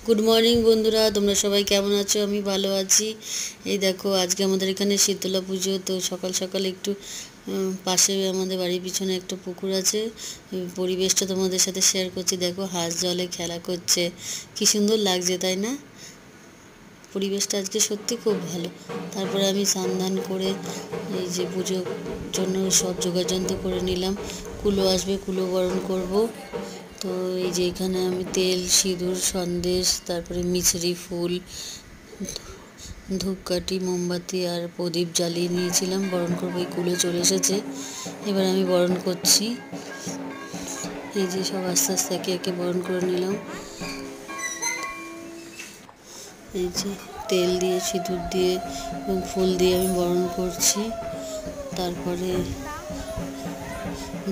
Good morning বন্ধুরা, তোমরা সবাই কেমন আছো? আমি ভালো আছি। এই দেখো, আজকে আমাদের এখানে শীতলা পুজো। তো সকাল সকাল একটু পাশে আমাদের বাড়ির পিছনে একটা পুকুর আছে। পরিবেশটা তোমাদের সাথে শেয়ার করছি। দেখো, হাঁস জলে খেলা করছে, কি সুন্দর লাগছে, তাই না? পরিবেশটা আজকে সত্যি খুব ভালো। তারপরে আমি স্নান করে এই যে পুজোর জন্য সব যোগাযন্ত্র করে নিলাম। কুলো আসবে, কুলো বরণ করব। তো এই যে এখানে আমি তেল, সিঁদুর, সন্দেশ, তারপরে মিছরি ফুল, ধূপকাঠি, মোমবাতি আর প্রদীপ জ্বালিয়ে নিয়েছিলাম। বরণ করবো, এই কুলো চলে এসেছে। এবার আমি বরণ করছি। এই যে সব আস্তে আস্তে একে একে বরণ করে নিলাম। এই যে তেল দিয়ে, সিঁদুর দিয়ে এবং ফুল দিয়ে আমি বরণ করছি। তারপরে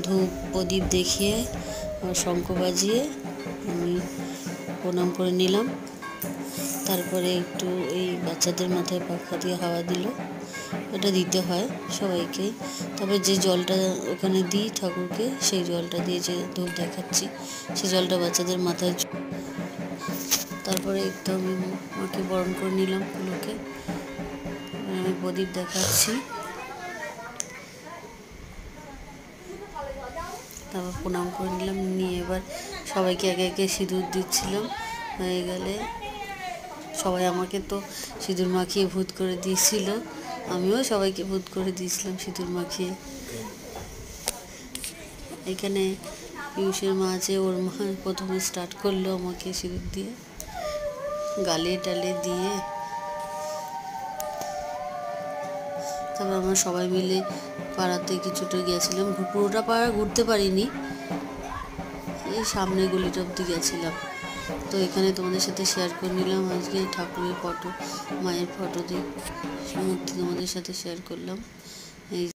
ধূপ প্রদীপ দেখিয়ে আর শঙ্খ বাজিয়ে আমি প্রণাম করে নিলাম। তারপরে একটু এই বাচ্চাদের মাথায় পাখা দিয়ে হাওয়া দিল, এটা দিতে হয় সবাইকেই। তবে যে জলটা ওখানে দিই ঠাকুরকে, সেই জলটা দিয়ে যে ধূপ দেখাচ্ছি, সেই জলটা বাচ্চাদের মাথায়। তারপরে একটু আমি মাকে বরণ করে নিলাম, কুলোকে। আমি প্রদীপ দেখাচ্ছি। তারপর প্রণাম করে নিলাম, নিয়ে এবার সবাইকে একে একে সিঁদুর দিচ্ছিলাম। হয়ে গেলে সবাই আমাকে তো সিঁদুর মাখিয়ে ভূত করে দিয়েছিল, আমিও সবাইকে ভূত করে দিয়েছিলাম সিঁদুর মাখিয়ে। এখানে পিউষের মা আছে, ওর মা প্রথমে স্টার্ট করলো আমাকে সিঁদুর দিয়ে, গালে টালে দিয়ে। তারপর আমরা সবাই মিলে পাড়াতে কিছুটা গেছিলাম, পুরোটা পাড়া ঘুরতে পারিনি, এই সামনে গলিটা অব্দি গেছিলাম। তো এখানে তোমাদের সাথে শেয়ার করে নিলাম আজকে ঠাকুরের ফটো, মায়ের ফটো দিয়ে মূর্তি তোমাদের সাথে শেয়ার করলাম।